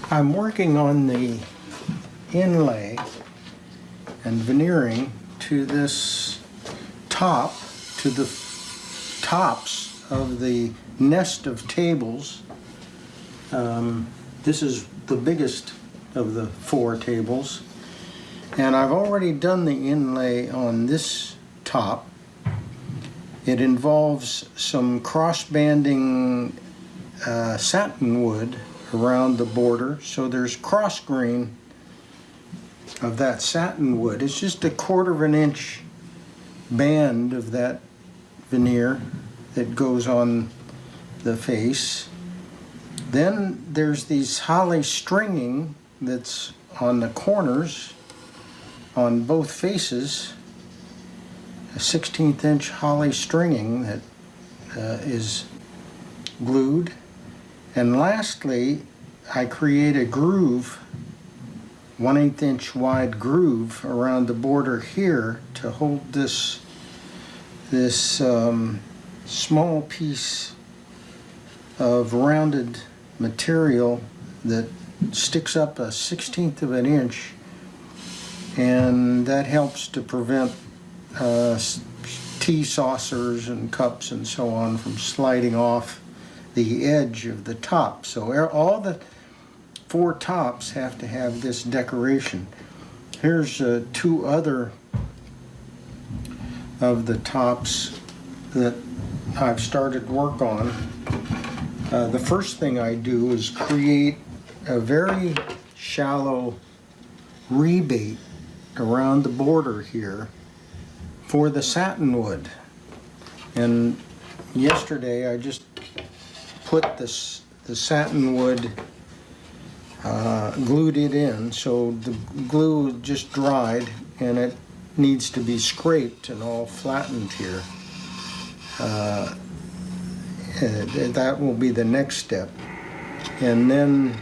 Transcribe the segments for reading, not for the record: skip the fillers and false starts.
I'm working on the inlay and veneering to this top, to the tops of the nest of tables. This is the biggest of the 4 tables, and I've already done the inlay on this top. It involves some cross-banding satinwood around the border, so there's cross grain of that satinwood. It's just a 1/4 of an inch band of that veneer that goes on the face. Then there's these holly stringing that's on the corners on both faces, a 1/16 inch holly stringing that is glued. And lastly, I create a groove, 1/8 inch wide groove around the border here to hold this small piece of rounded material that sticks up a 1/16 of an inch, and that helps to prevent tea saucers and cups and so on from sliding off the edge of the top. So all the 4 tops have to have this decoration. Here's 2 other of the tops that I've started work on. The first thing I do is create a very shallow rebate around the border here for the satinwood. And yesterday I just put the satinwood, glued it in, so the glue just dried and it needs to be scraped and all flattened here. That will be the next step. And then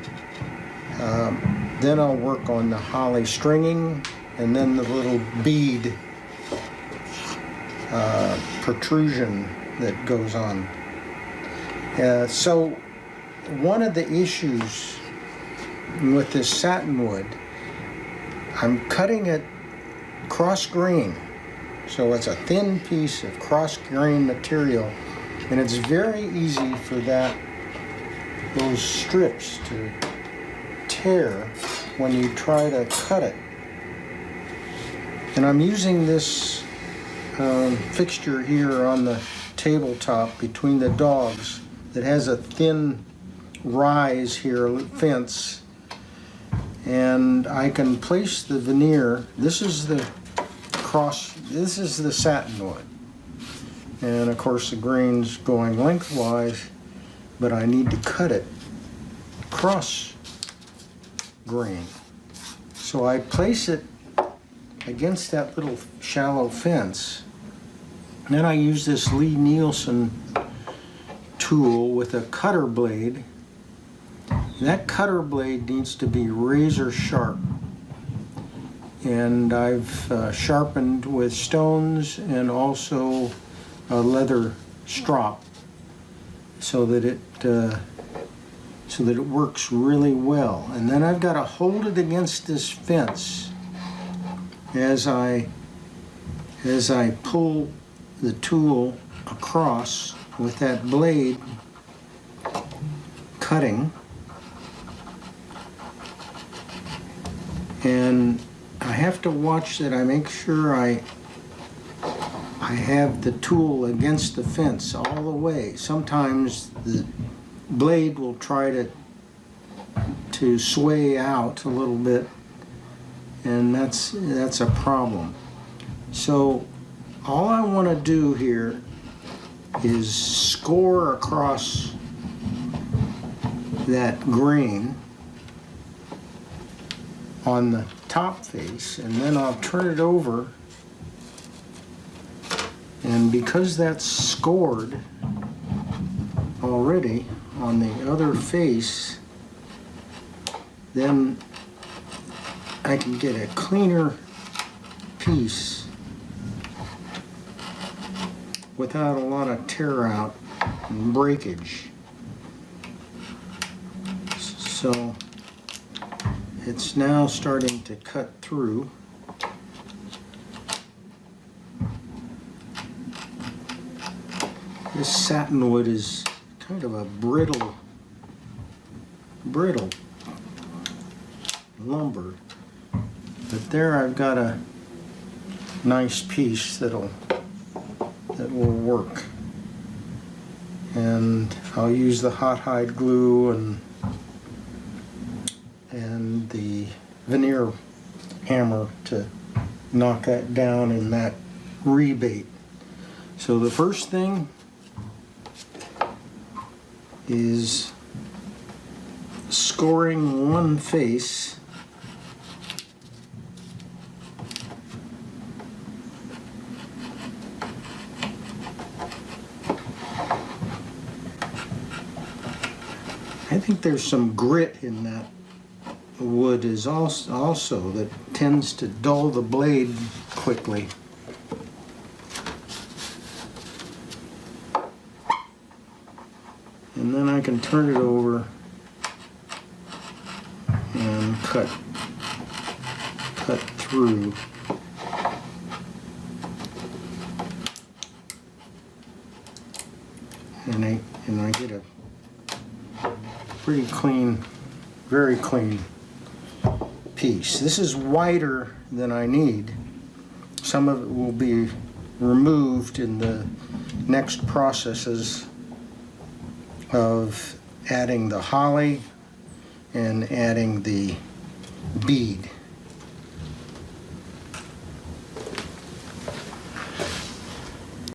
I'll work on the holly stringing and then the little bead protrusion that goes on. So one of the issues with this satinwood, I'm cutting it cross grain. So it's a thin piece of cross grain material, and it's very easy for those strips to tear when you try to cut it. And I'm using this fixture here on the tabletop between the dogs that has a thin rise here, fence, and I can place the veneer. This is the satinwood, and of course the grain's going lengthwise, but I need to cut it cross grain. So I place it against that little shallow fence. And then I use this Lee Nielsen tool with a cutter blade. That cutter blade needs to be razor sharp, and I've sharpened with stones and also a leather strop so that it works really well. And then I've got to hold it against this fence as I pull the tool across with that blade cutting. And I have to watch that I make sure I have the tool against the fence all the way. Sometimes the blade will try to sway out a little bit, and that's a problem. So all I want to do here is score across that grain on the top face, and then I'll turn it over, and because that's scored already on the other face, then I can get a cleaner piece without a lot of tear out and breakage. So it's now starting to cut through. This satinwood is kind of a brittle lumber, but there I've got a nice piece that will work, and I'll use the hot hide glue and the veneer hammer to knock that down in that rebate. So the first thing is scoring one face I think there's some grit in that wood is also that tends to dull the blade quickly. And then I can turn it over and cut through. And I get a pretty clean, very clean piece. This is wider than I need. Some of it will be removed in the next processes of adding the holly and adding the bead.